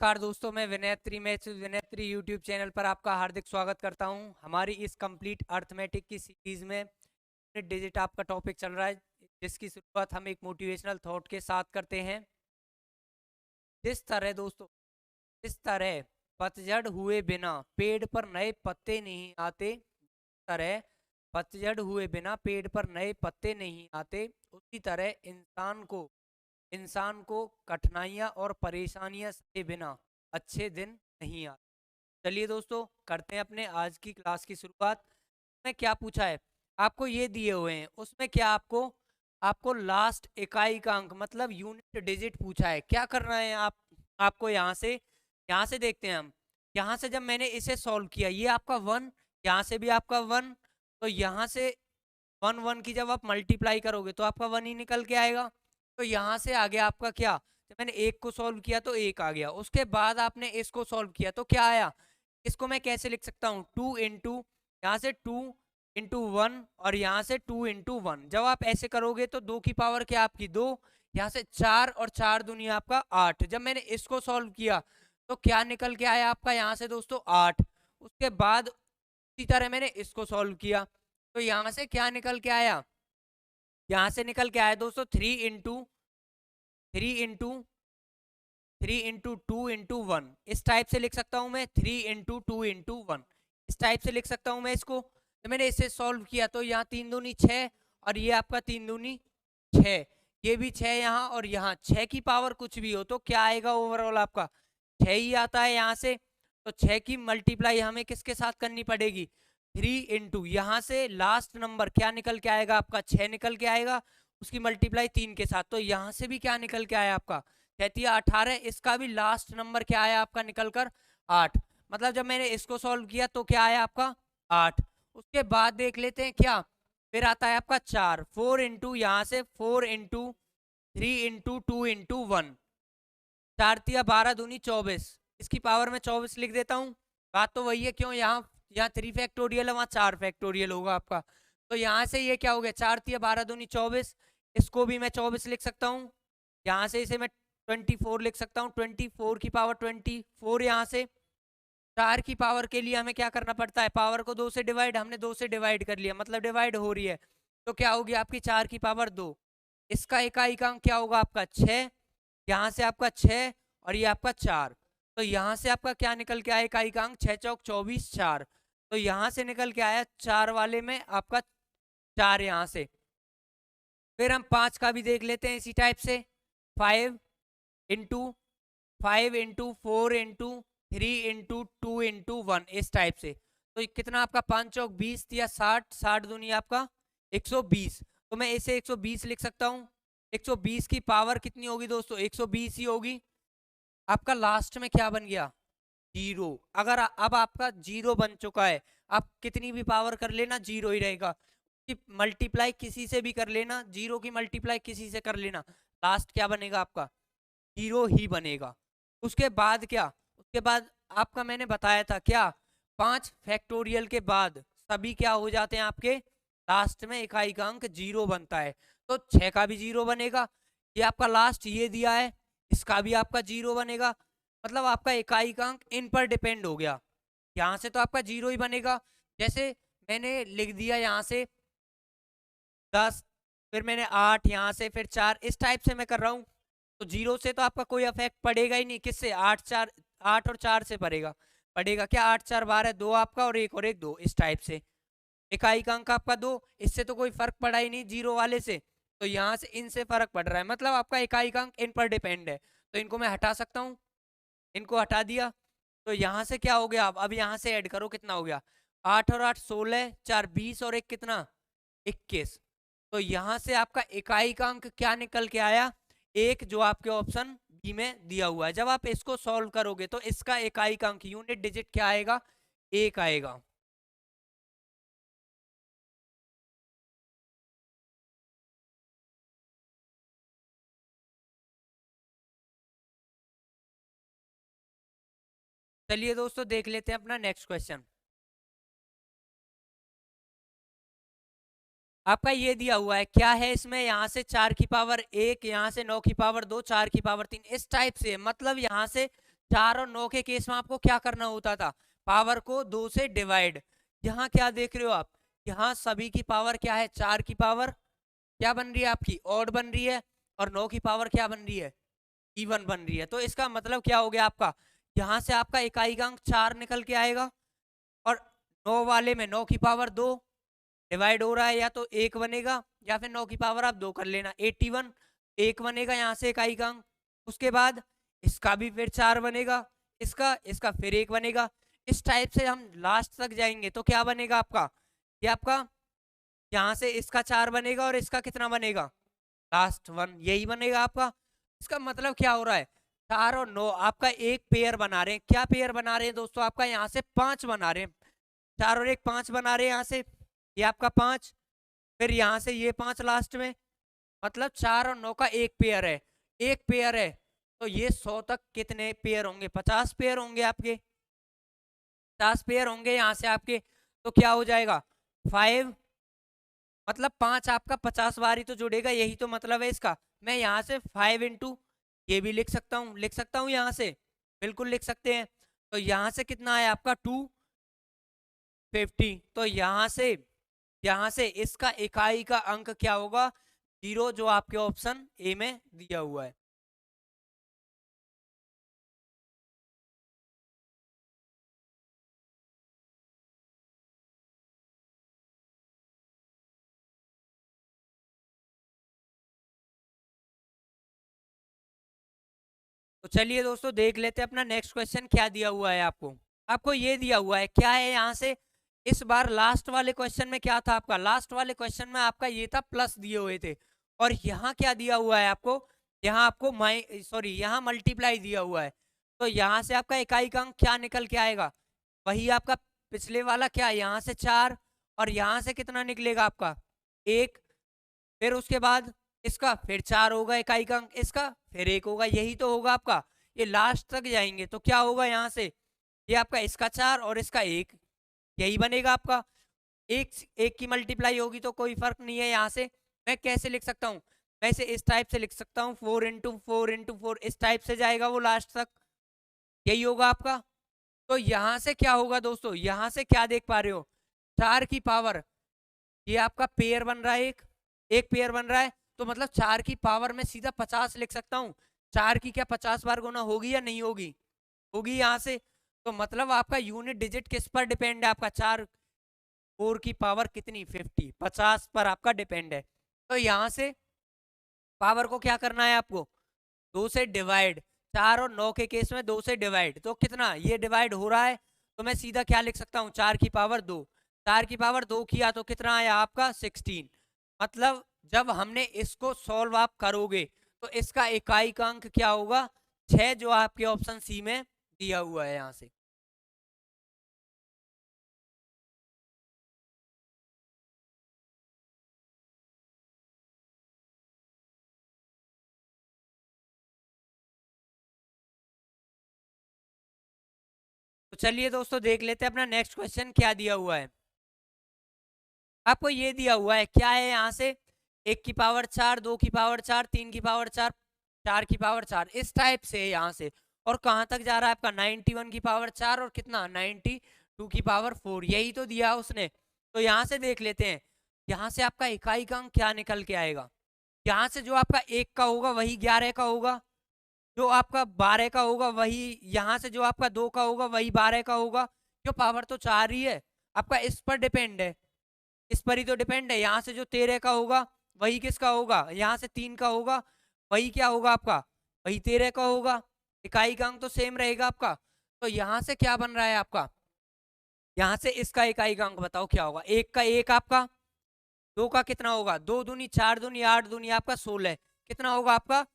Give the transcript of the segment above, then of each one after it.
नमस्कार दोस्तों, मैं विनयत्री यूट्यूब चैनल पर आपका हार्दिक स्वागत करता हूं। हमारी इस कंप्लीट अर्थमेटिक की सीरीज में डिजिट आपका टॉपिक चल रहा है, जिसकी शुरुआत हम एक मोटिवेशनल थॉट के साथ करते हैं। जिस तरह दोस्तों, जिस तरह पतझड़ हुए बिना पेड़ पर नए पत्ते नहीं आते, तरह पतझड़ हुए बिना पेड़ पर नए पत्ते नहीं आते, उसी तरह इंसान को कठिनाइयाँ और परेशानियाँ सहे बिना अच्छे दिन नहीं आते। चलिए दोस्तों, करते हैं अपने आज की क्लास की शुरुआत। में क्या पूछा है, आपको ये दिए हुए हैं, उसमें क्या आपको आपको लास्ट इकाई का अंक मतलब यूनिट डिजिट पूछा है। क्या करना है आपको यहाँ से देखते हैं हम। यहाँ से जब मैंने इसे सॉल्व किया, ये आपका 1, यहाँ से भी आपका 1, तो यहाँ से 1 की जब आप मल्टीप्लाई करोगे तो आपका 1 ही निकल के आएगा। तो यहाँ से आगे आपका क्या, जब मैंने एक को सॉल्व किया तो एक आ गया, उसके बाद आपने इसको सॉल्व किया तो क्या आया। इसको मैं कैसे लिख सकता हूँ, 2 इंटू, यहाँ से 2 इंटू 1 और यहाँ से 2 इंटू 1। जब आप ऐसे करोगे तो 2 की पावर क्या आपकी 2, यहाँ से 4 और 4 दूनी आपका 8। जब मैंने इसको सॉल्व किया तो क्या निकल के आया आपका यहाँ से दोस्तों 8। उसके बाद इसी तरह मैंने इसको सॉल्व किया तो यहाँ से क्या निकल के आया, यहाँ से निकल के आया दोस्तों 3 इंटू 2 इंटू 1। इस टाइप से लिख सकता हूं मैं, 3 इंटू 2 इंटू 1 इस टाइप से लिख सकता हूं मैं इसको। तो मैंने इसे सॉल्व किया तो यहाँ 3 दूनी 6 और ये आपका 3 दूनी 6, ये भी 6 यहाँ और यहाँ 6 की पावर कुछ भी हो तो क्या आएगा, ओवरऑल आपका 6 ही आता है यहाँ से। तो 6 की मल्टीप्लाई हमें किसके साथ करनी पड़ेगी, 3 इंटू, यहाँ से लास्ट नंबर क्या निकल के आएगा आपका 6 निकल के आएगा, उसकी मल्टीप्लाई 3 के साथ। तो यहाँ से भी क्या निकल के आया आपका 18, इसका भी लास्ट नंबर क्या आया आपका निकल कर 8। मतलब जब मैंने इसको सॉल्व किया तो क्या आया आपका 8। उसके बाद देख लेते हैं क्या, फिर आता है आपका 4, 4 इंटू, यहाँ से 4 इंटू 3 इंटू 2 इंटू 1, 4 तिया 12 दूनी 24, इसकी पावर में 24 लिख देता हूँ। बात तो वही है, क्यों यहाँ 3 फैक्टोरियल है, वहाँ 4 फैक्टोरियल होगा आपका। तो यहाँ से ये क्या हो गया, 4 तिया 12 दूनी 24, इसको भी मैं 24 लिख सकता हूँ। यहाँ से इसे मैं 24 लिख सकता हूँ, 24 की पावर 24। यहाँ से 4 की पावर के लिए हमें क्या करना पड़ता है, पावर को 2 से डिवाइड, हमने 2 से डिवाइड कर लिया, मतलब डिवाइड हो रही है। तो क्या होगी आपकी 4 की पावर 2, इसका इकाई का अंक क्या होगा आपका 6, यहाँ से आपका 6 और ये आपका 4। तो यहाँ से आपका क्या निकल के आया, इकाई का अंक 6 चौक 24 4। तो यहाँ से निकल के आया 4 वाले में आपका 4 यहाँ से। फिर हम 5 का भी देख लेते हैं इसी टाइप से, 5 into 5 into 4 into 3 into 2 into 1 इस टाइप से। तो कितना आपका 5 चौक 20 या 60, 60 दूनी आपका 120। तो मैं इसे 120 लिख सकता हूँ। 120 की पावर कितनी होगी दोस्तों, 120 ही होगी। आपका लास्ट में क्या बन गया, जीरो। अगर अब आपका जीरो बन चुका है, आप कितनी भी पावर कर लेना जीरो ही रहेगा। मल्टीप्लाई किसी से भी कर लेना, जीरो की मल्टीप्लाई किसी से कर लेना, लास्ट क्या बनेगा आपका जीरो ही बनेगा। उसके बाद क्या, उसके बाद आपका मैंने बताया था क्या, 5 फैक्टोरियल के बाद सभी क्या हो जाते हैं आपके, लास्ट में इकाई का अंक जीरो बनता है। तो 6 का भी जीरो बनेगा, ये आपका लास्ट ये दिया है, इसका भी आपका जीरो बनेगा। मतलब आपका इकाई का अंक इन पर डिपेंड हो गया, यहाँ से तो आपका जीरो ही बनेगा। जैसे मैंने लिख दिया यहाँ से 10, फिर मैंने 8 यहाँ से, फिर 4, इस टाइप से मैं कर रहा हूँ। तो जीरो से तो आपका कोई इफेक्ट पड़ेगा ही नहीं, किससे 8 और 4 से पड़ेगा क्या, 8 4 12, 2 आपका और एक 2, इस टाइप से। इकाई का अंक आपका 2, इससे तो कोई फर्क पड़ा ही नहीं जीरो वाले से, तो यहाँ से इनसे फर्क पड़ रहा है, मतलब आपका इकाई का अंक इन पर डिपेंड है। तो इनको मैं हटा सकता हूँ, इनको हटा दिया तो यहाँ से क्या हो गया, अब यहाँ से ऐड करो कितना हो गया, 8 और 8 16, 4 20 और एक कितना 21। तो यहाँ से आपका इकाई का अंक क्या निकल के आया, एक, जो आपके ऑप्शन बी में दिया हुआ है। जब आप इसको सॉल्व करोगे तो इसका इकाई का अंक यूनिट डिजिट क्या आएगा, 1 आएगा। चलिए दोस्तों, देख लेते हैं अपना नेक्स्ट क्वेश्चन। आपका ये दिया हुआ है, क्या है इसमें, यहाँ से 4 की पावर 1, यहाँ से 9 की पावर 2, 4 की पावर 3, इस टाइप से। मतलब यहाँ से 4 और 9 के केस में आपको क्या करना होता था, पावर को 2 से डिवाइड। यहाँ क्या देख रहे हो आप, यहाँ सभी की पावर क्या है, 4 की पावर क्या बन रही है आपकी, ऑड बन रही है, और 9 की पावर क्या बन रही है, इवन बन रही है। तो इसका मतलब क्या हो गया आपका, यहाँ से आपका इकाई का अंक 4 निकल के आएगा, और 9 वाले में 9 की पावर 2 डिवाइड हो रहा है, या तो 1 बनेगा, या फिर 9 की पावर आप 2 कर लेना, 81 1 बनेगा यहाँ से इकाई का अंक। उसके बाद इसका भी फिर 4 बनेगा, इसका इसका फिर 1 बनेगा। इस टाइप से हम लास्ट तक जाएंगे तो क्या बनेगा आपका, ये आपका यहाँ से इसका 4 बनेगा, और इसका कितना बनेगा, लास्ट 1 यही बनेगा आपका। इसका मतलब क्या हो रहा है, 4 और 9 आपका एक पेयर बना रहे हैं। क्या पेयर बना रहे हैं दोस्तों, आपका यहाँ से 5 बना रहे हैं, 4 और 1 5 बना रहे हैं यहाँ से, ये आपका 5, फिर यहाँ से ये 5 लास्ट में, मतलब 4 और 9 का एक पेयर है, एक पेयर है। तो ये 100 तक कितने पेयर होंगे, 50 पेयर होंगे आपके, 50 पेयर होंगे यहाँ से आपके। तो क्या हो जाएगा 5, मतलब 5 आपका 50 बार ही तो जुड़ेगा, यही तो मतलब है इसका। मैं यहाँ से 5 इंटू ये भी लिख सकता हूँ, लिख सकता हूँ यहाँ से, बिल्कुल लिख सकते हैं। तो यहाँ से कितना है आपका 250, तो यहाँ से इसका इकाई का अंक क्या होगा, 0, जो आपके ऑप्शन ए में दिया हुआ है। तो चलिए दोस्तों देख लेते हैं अपना नेक्स्ट क्वेश्चन क्या दिया हुआ है आपको। आपको ये दिया हुआ है, क्या है यहाँ से, इस बार लास्ट वाले क्वेश्चन में क्या था आपका, लास्ट वाले क्वेश्चन में आपका ये था प्लस दिए हुए थे, और यहाँ क्या दिया हुआ है आपको, यहाँ आपको यहाँ मल्टीप्लाई दिया हुआ है। तो यहाँ से आपका इकाई का अंक क्या निकल के आएगा, वही आपका पिछले वाला, क्या यहाँ से 4, और यहाँ से कितना निकलेगा आपका 1, फिर उसके बाद इसका फिर 4 होगा इकाई का अंक, इसका फिर 1 होगा, यही तो होगा आपका। ये लास्ट तक जाएंगे तो क्या होगा यहाँ से, ये आपका इसका 4 और इसका 1, यही बनेगा आपका। एक एक की मल्टीप्लाई होगी तो कोई फर्क नहीं है। यहाँ से मैं कैसे लिख सकता हूँ, मैं इसे इस टाइप से लिख सकता हूँ, 4 इंटू 4 इंटू 4, इस टाइप से जाएगा वो लास्ट तक, यही होगा आपका। तो यहाँ से क्या होगा दोस्तों, यहाँ से क्या देख पा रहे हो, 4 की पावर, ये आपका पेयर बन रहा है, एक पेयर बन रहा है, तो मतलब 4 की पावर में सीधा 50 लिख सकता हूँ। 4 की क्या 50 बार गुना होगी या नहीं होगी, होगी यहाँ से। तो मतलब आपका यूनिट डिजिट किस पर डिपेंड है, आपका 4 की पावर कितनी 50, 50 पर आपका डिपेंड है। तो यहाँ से पावर को क्या करना है आपको, 2 से डिवाइड, 4 और 9 के केस में 2 से डिवाइड, तो कितना ये डिवाइड हो रहा है, तो मैं सीधा क्या लिख सकता हूँ, 4 की पावर 2, 4 की पावर 2 किया तो कितना आया आपका 16। मतलब जब हमने इसको सॉल्व आप करोगे तो इसका इकाई का अंक क्या होगा 6, जो आपके ऑप्शन सी में दिया हुआ है यहाँ से। तो चलिए दोस्तों देख लेते हैं अपना नेक्स्ट क्वेश्चन क्या दिया हुआ है। आपको ये दिया हुआ है, क्या है यहाँ से, 1 की पावर 4, 2 की पावर 4, 3 की पावर 4, 4 की पावर 4, इस टाइप से यहाँ से। और कहाँ तक जा रहा है आपका 91 की पावर 4 और कितना 92 की पावर 4, यही तो दिया उसने। तो यहाँ से देख लेते हैं, यहाँ से आपका इकाई का अंक क्या निकल के आएगा, यहाँ से जो आपका 1 का होगा वही 11 का होगा, जो आपका 12 का होगा वही, यहाँ से जो आपका 2 का होगा वही 12 का होगा, जो पावर तो 4 ही है आपका, इस पर डिपेंड है, इस पर ही तो डिपेंड है। यहाँ से जो 13 का होगा वही किसका होगा, यहाँ से 3 का होगा वही क्या होगा आपका, वही 13 का होगा, इकाई का अंक तो सेम रहेगा आपका। तो यहाँ से क्या बन रहा है आपका, यहाँ से इसका इकाई का अंक बताओ क्या होगा, 1 का 1 आपका, 2 का कितना होगा, 2 दूनी 4 दूनी 8 दूनी आपका 16, कितना होगा आपका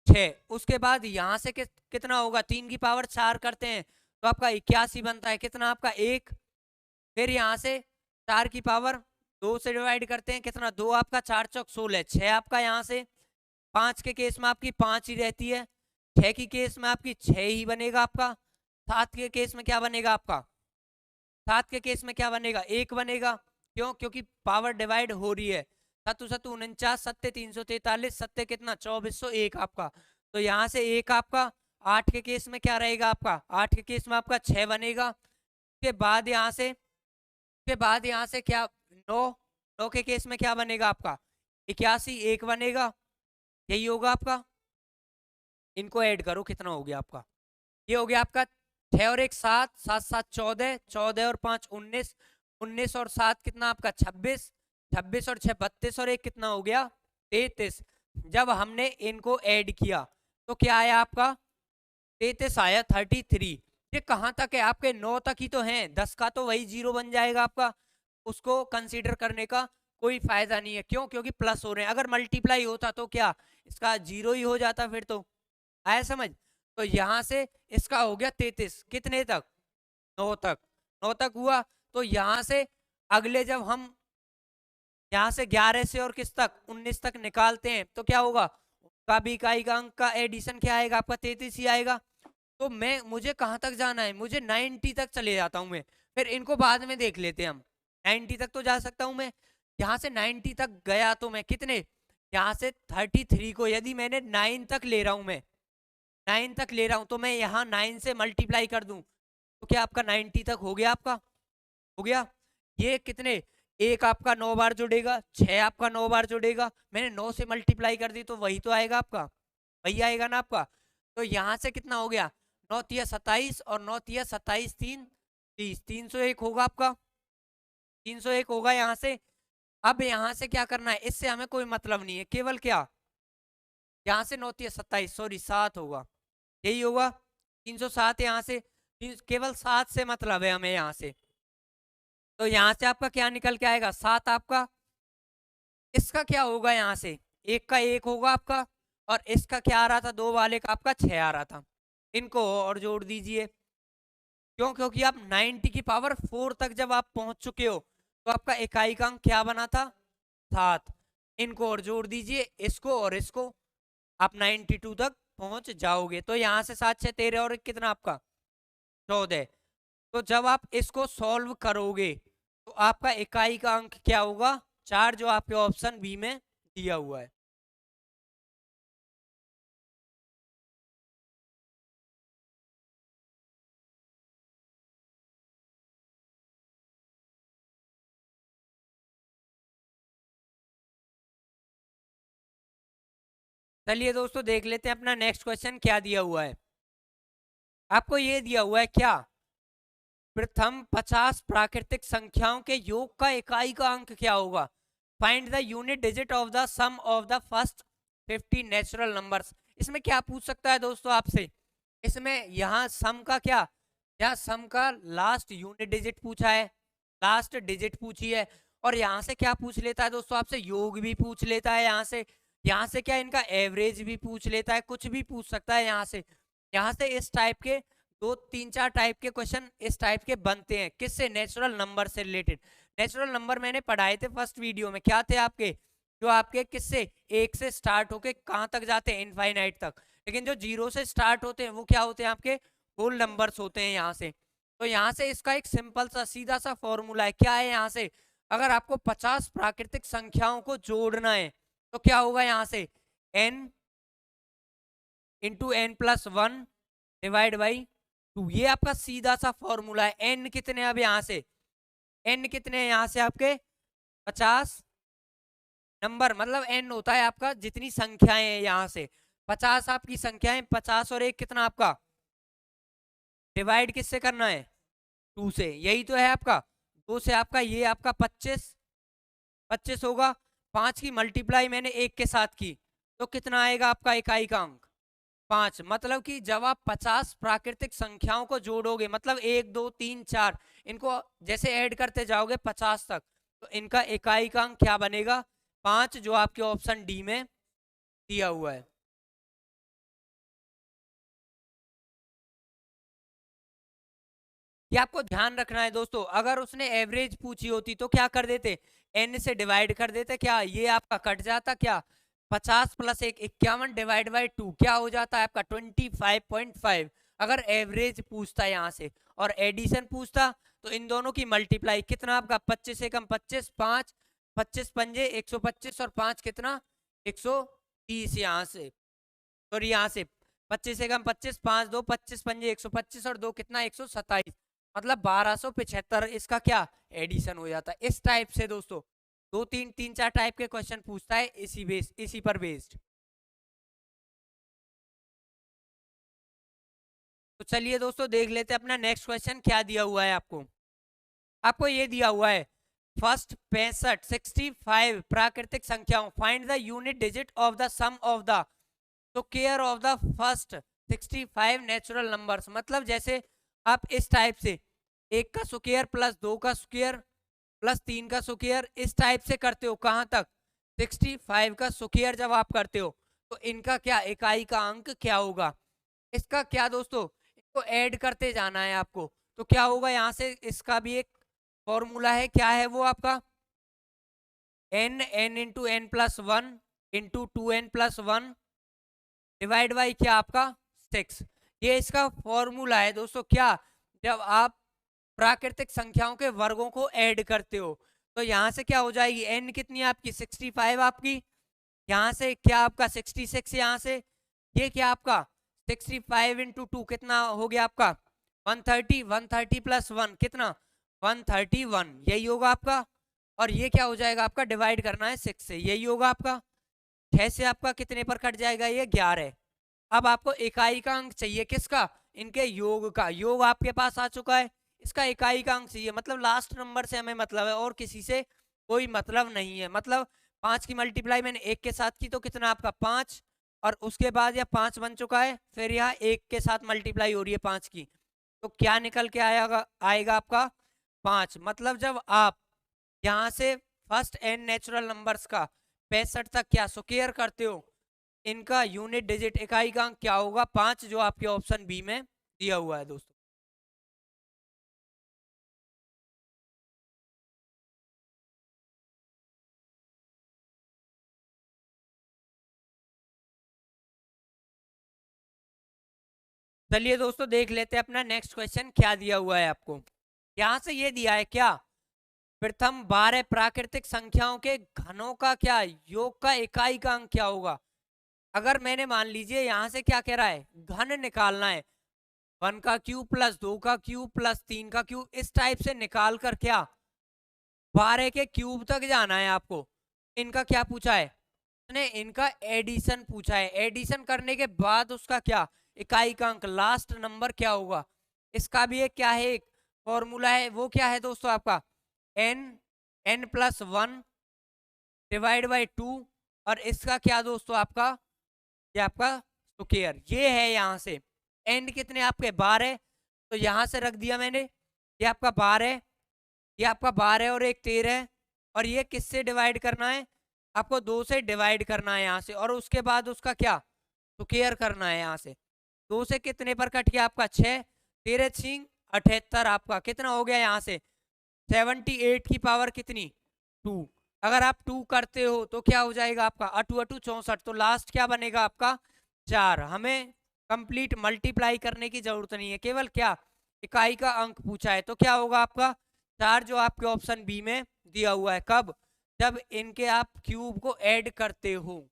6। उसके बाद यहाँ से कितना होगा, 3 की पावर 4 करते हैं तो आपका 81 बनता है, कितना आपका 1। फिर यहाँ से 4 की पावर 2 से डिवाइड करते हैं, कितना 2 आपका, 4 चौक 16, 6 आपका। यहाँ से 5 के केस में आपकी 5 ही रहती है, 6 की केस में आपकी 6 ही बनेगा आपका, 7 के केस में क्या बनेगा आपका, 7 के केस में क्या बनेगा 1 बनेगा। क्यों, क्योंकि पावर डिवाइड हो रही है, 7 7 49, 7 343, 7 कितना 2401 आपका। तो यहाँ से 1 आपका, 8 के केस में क्या रहेगा आपका, 8 के केस में आपका 6 बनेगा। उसके बाद यहाँ से क्या 9 के केस में क्या बनेगा आपका 81, 1 बनेगा, यही होगा आपका। इनको ऐड करो, कितना हो गया आपका, ये हो गया आपका 6 और 1 7, 7 7 14, 14 और 5 19, 19 और 7 कितना आपका 26, 26 और 6 32 और 1 कितना हो गया 33। जब हमने इनको ऐड किया तो क्या आया आपका 33 आया 33। ये कहाँ तक है आपके 9 तक ही तो है, 10 का तो वही 0 बन जाएगा आपका, उसको कंसीडर करने का कोई फायदा नहीं है। क्यों, क्योंकि प्लस हो रहे हैं। अगर मल्टीप्लाई होता तो क्या इसका 0 ही हो जाता फिर तो, आया समझ। तो यहाँ से इसका हो गया 33, कितने तक 9 तक, 9 तक हुआ। तो यहाँ से अगले जब हम यहाँ से 11 से और किस तक 19 तक निकालते हैं तो क्या होगा, उसका भी इकाई का अंक का एडिशन क्या आएगा आपका 33 ही आएगा। तो मुझे कहाँ तक जाना है, मुझे 90 तक चले जाता हूँ मैं, फिर इनको बाद में देख लेते हैं हम। 90 तक तो जा सकता हूँ मैं, यहाँ से 90 तक गया तो मैं कितने, यहाँ से 33 को यदि मैंने 9 तक ले रहा हूँ, मैं 9 तक ले रहा हूँ, तो मैं यहाँ 9 से मल्टीप्लाई कर दूं तो क्या आपका 90 तक हो गया, आपका हो गया। ये कितने, एक आपका 9 बार जुड़ेगा, 6 आपका 9 बार जुड़ेगा, मैंने 9 से मल्टीप्लाई कर दी तो वही तो आएगा आपका, वही आएगा ना आपका। तो यहाँ से कितना हो गया 9 तिया 27 और 9 तिया 27 3 30, 301 होगा आपका, 301 होगा यहाँ से। अब यहाँ से क्या करना है, इससे हमें कोई मतलब नहीं है, केवल क्या यहाँ से 9 तिया 27 सॉरी 7 होगा, यही होगा 307। यहाँ से केवल 7 से मतलब है हमें यहाँ से। तो यहाँ से आपका क्या निकल के आएगा 7 आपका, इसका क्या होगा यहाँ से 1 का 1 होगा आपका, और इसका क्या आ रहा था 2 वाले का आपका 6 आ रहा था। इनको और जोड़ दीजिए, क्यों, क्योंकि आप 90 की पावर 4 तक जब आप पहुंच चुके हो तो आपका इकाई का अंक क्या बना था 7। इनको और जोड़ दीजिए, इसको और इसको, आप 92 तक पहुंच जाओगे। तो यहाँ से 7 6 13 और कितना आपका 14। तो जब आप इसको सॉल्व करोगे तो आपका इकाई का अंक क्या होगा 4, जो आपके ऑप्शन बी में दिया हुआ है। चलिए दोस्तों देख लेते हैं अपना नेक्स्ट क्वेश्चन क्या दिया हुआ है। आपको ये दिया हुआ है क्या, प्रथम 50 प्राकृतिक संख्याओं के योग का इकाई का अंक क्या होगा, find the unit digit of the sum of the first 50 natural numbers. इसमें क्या पूछ सकता है दोस्तों आपसे, इसमें यहाँ सम का क्या, यहाँ सम का लास्ट यूनिट डिजिट पूछा है, लास्ट डिजिट पूछी है, और यहाँ से क्या पूछ लेता है दोस्तों आपसे, योग भी पूछ लेता है यहाँ से क्या इनका एवरेज भी पूछ लेता है, कुछ भी पूछ सकता है यहाँ से इस टाइप के 2 3 4 टाइप के क्वेश्चन इस टाइप के बनते हैं, किससे, नेचुरल नंबर से रिलेटेड। नेचुरल नंबर मैंने पढ़ाए थे फर्स्ट वीडियो में, क्या थे आपके, जो आपके किससे 1 से स्टार्ट होके कहाँ तक जाते हैं इनफाइनाइट तक, लेकिन जो 0 से स्टार्ट होते हैं वो क्या होते हैं आपके होल नंबर्स होते हैं यहाँ से। तो यहाँ से इसका एक सिंपल सा सीधा सा फॉर्मूला है, क्या है यहाँ से, अगर आपको 50 प्राकृतिक संख्याओं को जोड़ना है तो क्या होगा यहाँ से n into n plus 1 divide by 2, ये आपका सीधा सा फॉर्मूला है। n कितने, अब यहाँ से n कितने हैं यहाँ से आपके 50 नंबर, मतलब n होता है आपका जितनी संख्याएं हैं यहाँ से 50 आपकी संख्याएं, 50 और 1 कितना आपका, डिवाइड किससे करना है 2 से, यही तो है आपका 2 से, आपका ये आपका 25 होगा, 5 की मल्टीप्लाई मैंने 1 के साथ की तो कितना आएगा आपका इकाई का अंक 5। मतलब कि जब आप 50 प्राकृतिक संख्याओं को जोड़ोगे, मतलब 1 2 3 4 इनको जैसे ऐड करते जाओगे 50 तक, तो इनका इकाई का अंक क्या बनेगा 5, जो आपके ऑप्शन डी में दिया हुआ है। ये आपको ध्यान रखना है दोस्तों, अगर उसने एवरेज पूछी होती तो क्या कर देते, n से डिवाइड कर देते, क्या ये आपका कट जाता, क्या 50 प्लस 1 51 डिवाइड बाई 2 क्या हो जाता है आपका 25.5। अगर एवरेज पूछता है यहाँ से और एडिशन पूछता तो इन दोनों की मल्टीप्लाई कितना आपका 25 से कम 25, 5 25 पंजे 125 और 5 कितना 130 यहाँ से, और यहाँ से 25 से कम 25, 5 2 25 पंजे 125 और 2 कितना 127, मतलब 1275 इसका क्या एडिशन हो जाता है। इस टाइप से दोस्तों 2 3 4 टाइप के क्वेश्चन पूछता है इसी पर बेस्ड। तो चलिए दोस्तों देख लेते हैं अपना नेक्स्ट क्वेश्चन क्या दिया हुआ है आपको। आपको ये दिया हुआ है फर्स्ट 65 प्राकृतिक संख्याओं, find the unit digit of the sum of the square of the first 65 natural numbers. मतलब जैसे आप इस टाइप से 1 का स्क्वायर प्लस 2 का स्क्वायर प्लस 3 का स्क्वायर इस टाइप से करते हो, कहां तक 65 का स्क्वायर जब आप करते हो तो इनका क्या इकाई का अंक क्या होगा, इसका क्या दोस्तों इसको ऐड करते जाना है आपको। तो क्या होगा यहाँ से, इसका भी एक फॉर्मूला है, क्या है वो आपका n into n plus one into 2n+1 divide by क्या आपका 6। ये इसका फॉर्मूला है दोस्तों। क्या, जब आप प्राकृतिक संख्याओं के वर्गों को ऐड करते हो तो यहाँ से क्या हो जाएगी, n कितनी है आपकी 65 आपकी, यहाँ से क्या आपका 66, यहाँ से ये क्या आपका 65 इंटू 2 कितना हो गया आपका 130, 130 प्लस 1 कितना 131, यही होगा आपका। और ये क्या हो जाएगा आपका, डिवाइड करना है 6 से, यही होगा आपका। 6 से आपका कितने पर कट जाएगा, ये 11। अब आपको इकाई का अंक चाहिए, किसका, इनके योग का। योग आपके पास आ चुका है, इसका इकाई का अंक चाहिए, मतलब लास्ट नंबर से हमें मतलब है और किसी से कोई मतलब नहीं है। मतलब 5 की मल्टीप्लाई मैंने 1 के साथ की तो कितना आपका 5, और उसके बाद यह 5 बन चुका है, फिर यहाँ 1 के साथ मल्टीप्लाई हो रही है 5 की, तो क्या निकल के आएगा आपका 5। मतलब जब आप यहाँ से फर्स्ट एन नेचुरल नंबर्स का 65 तक क्या स्क्वायर करते हो, इनका यूनिट डिजिट इकाई का अंक क्या होगा 5, जो आपके ऑप्शन बी में दिया हुआ है दोस्तों। चलिए दोस्तों देख लेते हैं अपना नेक्स्ट क्वेश्चन क्या दिया हुआ है आपको। यहां से ये दिया है क्या, प्रथम 12 प्राकृतिक संख्याओं के घनों का क्या योग का इकाई का अंक क्या होगा। अगर मैंने मान लीजिए यहां से क्या कह रहा है, घन निकालना है, 1 का क्यूब प्लस 2 का क्यूब प्लस 3 का क्यूब, इस टाइप से निकाल कर क्या 12 के क्यूब तक जाना है आपको। इनका क्या पूछा है, ने इनका एडिशन पूछा है। एडिशन करने के बाद उसका क्या इकाई का अंक, लास्ट नंबर क्या होगा। इसका भी एक क्या है, एक फॉर्मूला है, वो क्या है दोस्तों आपका n+1 डिवाइड बाई 2, और इसका क्या दोस्तों आपका, ये आपका स्क्वायर। ये है यहाँ से n कितने आपके 12, तो यहाँ से रख दिया मैंने, ये आपका 12, ये आपका 12 और एक 13, और ये किससे डिवाइड करना है, आपको 2 से डिवाइड करना है यहाँ से, और उसके बाद उसका क्या स्क्वायर करना है। यहाँ से 2 से कितने पर कट गया आपका 6, 13 6 78, आपका कितना हो गया यहाँ से 78 की पावर कितनी 2। अगर आप 2 करते हो तो क्या हो जाएगा आपका 8 8 64, तो लास्ट क्या बनेगा आपका 4। हमें कंप्लीट मल्टीप्लाई करने की जरूरत नहीं है, केवल क्या इकाई का अंक पूछा है, तो क्या होगा आपका 4, जो आपके ऑप्शन बी में दिया हुआ है। कब, जब इनके आप क्यूब को ऐड करते हो।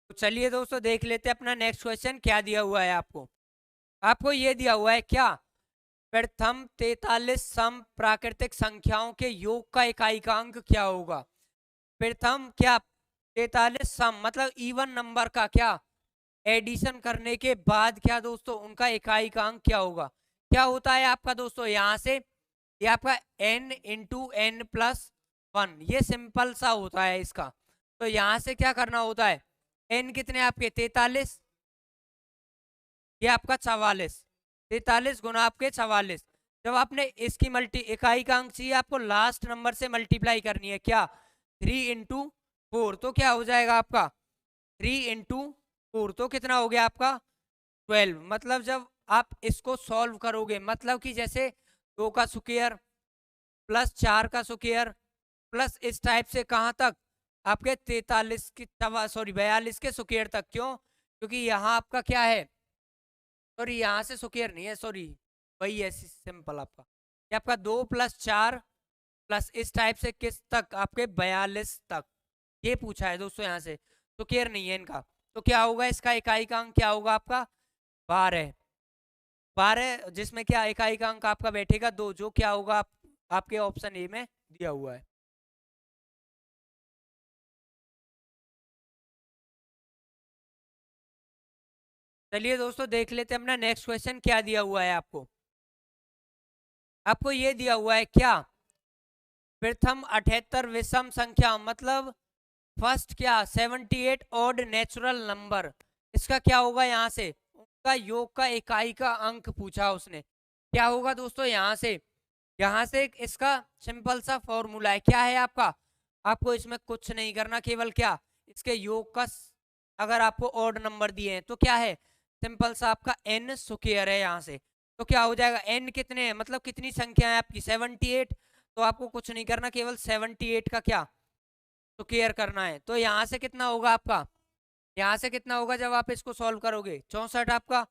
तो चलिए दोस्तों देख लेते हैं अपना नेक्स्ट क्वेश्चन क्या दिया हुआ है आपको। आपको ये दिया हुआ है क्या, प्रथम 43 सम प्राकृतिक संख्याओं के योग का इकाई का अंक क्या होगा। प्रथम क्या 43 सम मतलब इवन नंबर का क्या एडिशन करने के बाद क्या दोस्तों उनका इकाई का अंक क्या होगा। क्या होता है आपका दोस्तों, यहाँ से ये आपका n इंटू एन प्लस 1, ये सिंपल सा होता है इसका। तो यहाँ से क्या करना होता है, n कितने आपके 43, ये आपका 44, 43 गुना आपके 44। जब आपने इसकी इकाई का अंक चाहिए आपको लास्ट नंबर से मल्टीप्लाई करनी है, क्या 3 इंटू 4, तो क्या हो जाएगा आपका 3 इंटू 4, तो कितना हो गया आपका 12। मतलब जब आप इसको सॉल्व करोगे, मतलब कि जैसे 2 का स्क्वायर प्लस 4 का स्क्वायर प्लस इस टाइप से कहाँ तक आपके 42 की 42 के स्क्वायर तक। क्यों, क्योंकि यहाँ आपका क्या है सॉरी यहाँ से स्क्वायर नहीं है, सॉरी वही है सिंपल आपका। ये आपका 2 + 4 प्लस इस टाइप से किस तक, आपके 42 तक, ये पूछा है दोस्तों यहाँ से, स्क्वायर नहीं है इनका। तो क्या होगा इसका इकाई का अंक, क्या होगा आपका 12। 12 जिसमें क्या इकाई का अंक आपका बैठेगा 2, जो क्या होगा आपके ऑप्शन ए में दिया हुआ है। चलिए दोस्तों देख लेते हैं अपना नेक्स्ट क्वेश्चन क्या दिया हुआ है आपको। आपको ये दिया हुआ है क्या, प्रथम 78 विषम संख्या, मतलब फर्स्ट क्या 78 ऑड नेचुरल नंबर, इसका क्या होगा यहाँ से, उनका योग का इकाई का अंक पूछा उसने। क्या होगा दोस्तों यहाँ से इसका सिंपल सा फॉर्मूला है, क्या है आपका, आपको इसमें कुछ नहीं करना, केवल क्या इसके योग का, अगर आपको ऑड नंबर दिए हैं तो क्या है सिंपल सा आपका n स्क्वायर है यहाँ से। तो क्या हो जाएगा n कितने हैं, मतलब कितनी संख्या है आपकी 78, तो आपको कुछ नहीं करना, केवल 78 का क्या स्क्वायर करना है। तो यहाँ से कितना होगा आपका, यहाँ से कितना होगा जब आप इसको सॉल्व करोगे 64 आपका,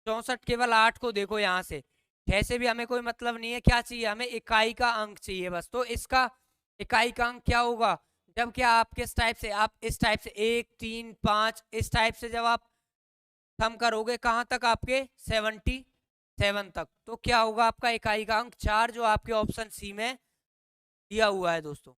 64 केवल 8 को देखो यहाँ से, 6 से भी हमें कोई मतलब नहीं है, क्या चाहिए हमें इकाई का अंक चाहिए बस। तो इसका इकाई का अंक क्या होगा, जब क्या आप किस टाइप से, आप इस टाइप से 1 3 5 इस टाइप से जब आप सम करोगे कहाँ तक, आपके 77 तक, तो क्या होगा आपका इकाई का अंक 4, जो आपके ऑप्शन सी में दिया हुआ है दोस्तों।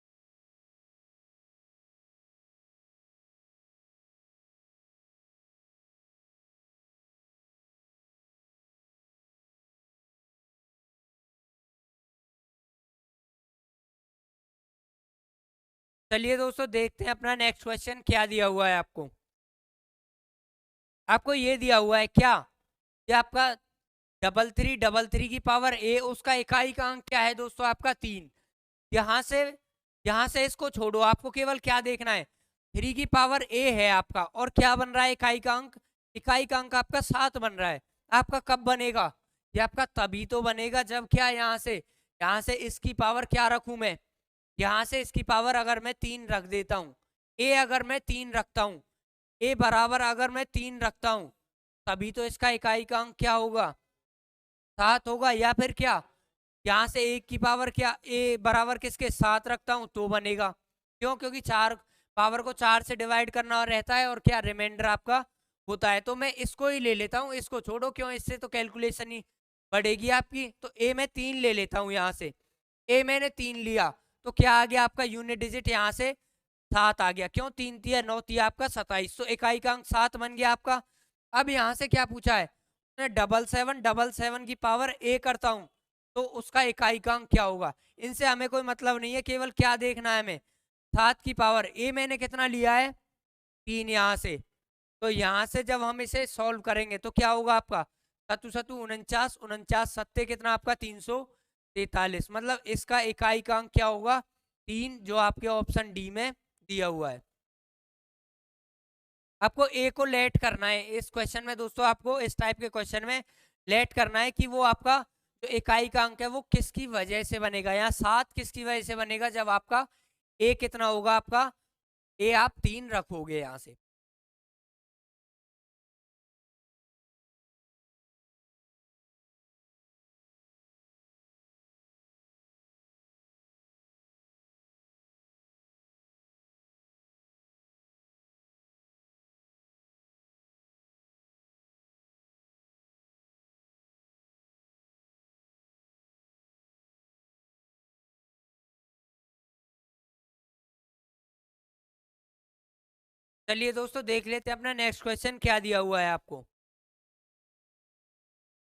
चलिए दोस्तों देखते हैं अपना नेक्स्ट क्वेश्चन क्या दिया हुआ है आपको। आपको ये दिया हुआ है क्या, ये आपका 3333 की पावर a, उसका इकाई का अंक क्या है दोस्तों आपका 3। यहाँ से इसको छोड़ो, आपको केवल क्या देखना है, 3 की पावर a है आपका, और क्या बन रहा है इकाई का अंक, इकाई का अंक आपका 7 बन रहा है। आपका कब बनेगा, ये आपका तभी तो बनेगा जब क्या यहाँ से इसकी पावर क्या रखूं मैं, यहाँ से इसकी पावर अगर मैं 3 रख देता हूँ, a अगर मैं 3 रखता हूँ, a बराबर अगर मैं 3 रखता हूँ, तभी तो इसका इकाई का अंक क्या होगा 7 होगा। या फिर क्या यहाँ से 1 की पावर क्या a बराबर किसके 7 रखता हूँ तो बनेगा, क्यों, क्योंकि 4 पावर को 4 से डिवाइड करना रहता है और क्या रिमाइंडर आपका होता है। तो मैं इसको ही ले लेता हूँ, इसको छोड़ो, क्यों, इससे तो कैलकुलेशन ही बढ़ेगी आपकी। तो a मैं 3 ले लेता हूँ, यहाँ से a मैंने 3 लिया, तो क्या आ गया आपका यूनिट डिजिट यहाँ से 7 आ गया, क्यों 3 तिया 9 तिया आपका 27, तो इकाई का अंक 7 बन गया आपका। अब यहाँ से क्या पूछा है, 77 की पावर a करता हूँ, तो उसका इकाई का अंक क्या होगा। इनसे हमें कोई मतलब नहीं है, केवल क्या देखना है हमें, 7 की पावर a मैंने कितना लिया है 3 यहाँ से, तो यहाँ से जब हम इसे सॉल्व करेंगे तो क्या होगा आपका 7 7 49, 49 7 कितना आपका 343, मतलब इसका इकाई का अंक क्या होगा 3, जो आपके ऑप्शन डी में दिया हुआ है। आपको ए को लेट करना है इस क्वेश्चन में दोस्तों, आपको इस टाइप के क्वेश्चन में लेट करना है कि वो आपका जो इकाई का अंक है वो किसकी वजह से बनेगा, यहाँ 7 किसकी वजह से बनेगा, जब आपका ए कितना होगा आपका, ए आप 3 रखोगे यहाँ से। चलिए दोस्तों देख लेते हैं अपना नेक्स्ट क्वेश्चन क्या दिया हुआ है आपको।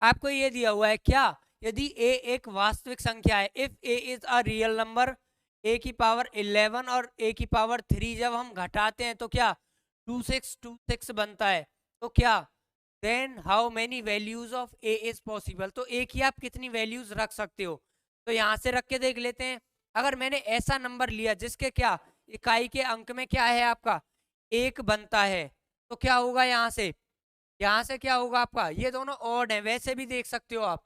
आपको ये दिया हुआ है क्या, यदि a एक वास्तविक संख्या है, if a is a real number, a की पावर 11 और a की पावर 3 जब हम घटाते हैं तो क्या 2626 बनता है, तो क्या then how many values of a is possible, तो a की आप कितनी वैल्यूज रख सकते हो। तो यहाँ से रख के देख लेते हैं, अगर मैंने ऐसा नंबर लिया जिसके क्या इकाई के अंक में क्या है आपका 1 बनता है, तो क्या होगा यहाँ से क्या होगा आपका, ये दोनों ऑड है, वैसे भी देख सकते हो आप,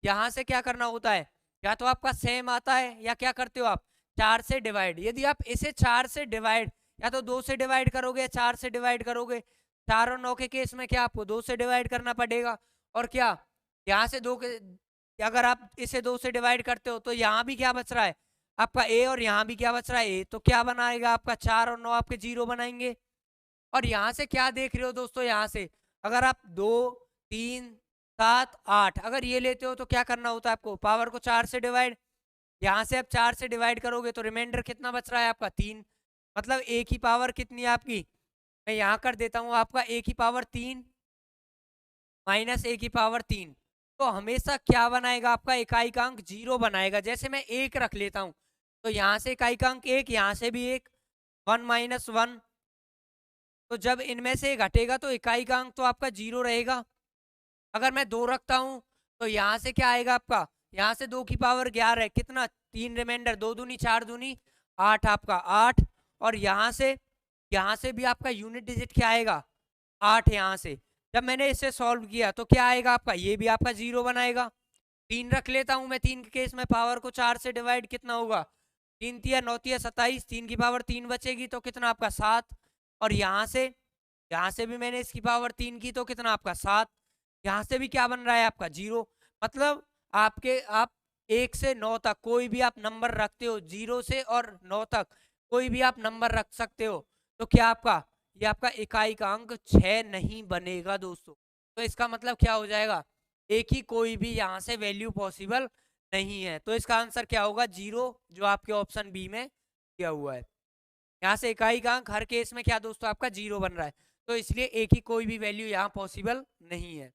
यहाँ से क्या करना होता है, या तो आपका सेम आता है या क्या करते हो आप 4 से डिवाइड, यदि आप इसे 4 से डिवाइड या तो 2 से डिवाइड करोगे या 4 से डिवाइड करोगे, 4 और 9 के केस में क्या आपको 2 से डिवाइड करना पड़ेगा, और क्या यहाँ से दो के, अगर आप इसे 2 से डिवाइड करते हो तो यहाँ भी क्या बच रहा है आपका a, और यहाँ भी क्या बच रहा है a, तो क्या बनाएगा आपका 4 और 9 आपके 0 बनाएंगे। और यहाँ से क्या देख रहे हो दोस्तों, यहाँ से अगर आप 2 3 7 8 अगर ये लेते हो तो क्या करना होता है आपको, पावर को 4 से डिवाइड। यहाँ से आप 4 से डिवाइड करोगे तो रिमाइंडर कितना बच रहा है आपका 3, मतलब a की पावर कितनी है आपकी, मैं यहाँ कर देता हूँ आपका a की पावर 3 माइनस a की पावर 3। तो हमेशा क्या बनाएगा आपका इकाईकांक 0 बनाएगा। जैसे मैं 1 रख लेता हूँ तो यहाँ से इकाईकांक 1, यहाँ से भी 1, 1 माइनस 1, तो जब इनमें से घटेगा तो इकाईकांक तो आपका 0 रहेगा। अगर मैं 2 रखता हूँ तो यहाँ से क्या आएगा आपका, यहाँ से 2 की पावर 11 कितना 3 रिमाइंडर, 2 दूनी 4 दूनी 8 आपका 8, और यहाँ से भी आपका यूनिट डिजिट क्या आएगा 8 यहाँ से। जब मैंने इसे सॉल्व किया तो क्या आएगा आपका, ये भी आपका 0 बनाएगा। 3 रख लेता हूँ मैं, 3 के केस में पावर को 4 से डिवाइड कितना होगा, 3 तिया 9 तिया 27, 3 की पावर 3 बचेगी तो कितना आपका 7, और यहाँ से भी मैंने इसकी पावर 3 की तो कितना आपका 7, यहाँ से भी क्या बन रहा है आपका 0। मतलब आप 1 से 9 तक कोई भी आप नंबर रखते हो, 0 से और 9 तक कोई भी आप नंबर रख सकते हो, तो क्या आपका ये आपका इकाईकांक 6 नहीं बनेगा दोस्तों। तो इसका मतलब क्या हो जाएगा, एक ही कोई भी यहाँ से वैल्यू पॉसिबल नहीं है। तो इसका आंसर क्या होगा 0, जो आपके ऑप्शन बी में दिया हुआ है। यहाँ से इकाईकांक हर केस में क्या दोस्तों आपका 0 बन रहा है, तो इसलिए एक ही कोई भी वैल्यू यहाँ पॉसिबल नहीं है।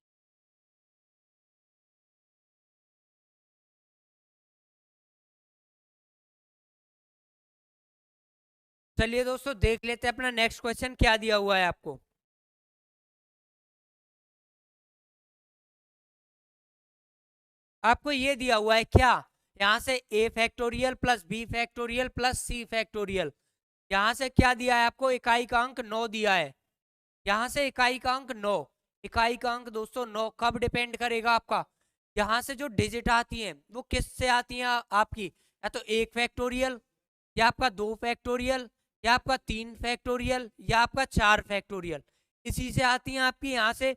चलिए दोस्तों देख लेते हैं अपना नेक्स्ट क्वेश्चन क्या दिया हुआ है आपको। आपको ये दिया हुआ है क्या, यहाँ से a factorial plus b factorial plus c factorial, यहाँ से क्या दिया है आपको इकाईकांक 9 दिया है। यहाँ से इकाईकांक 9, इकाईकांक दोस्तों 9 कब डिपेंड करेगा आपका, यहाँ से जो डिजिट आती हैं वो किससे आती हैं आपकी, या तो 1 फैक्टोरियल, या आपका 2 फैक्टोरियल, या आपका 3 फैक्टोरियल, या आपका 4 फैक्टोरियल, इसी से आती हैं आपकी। यहाँ से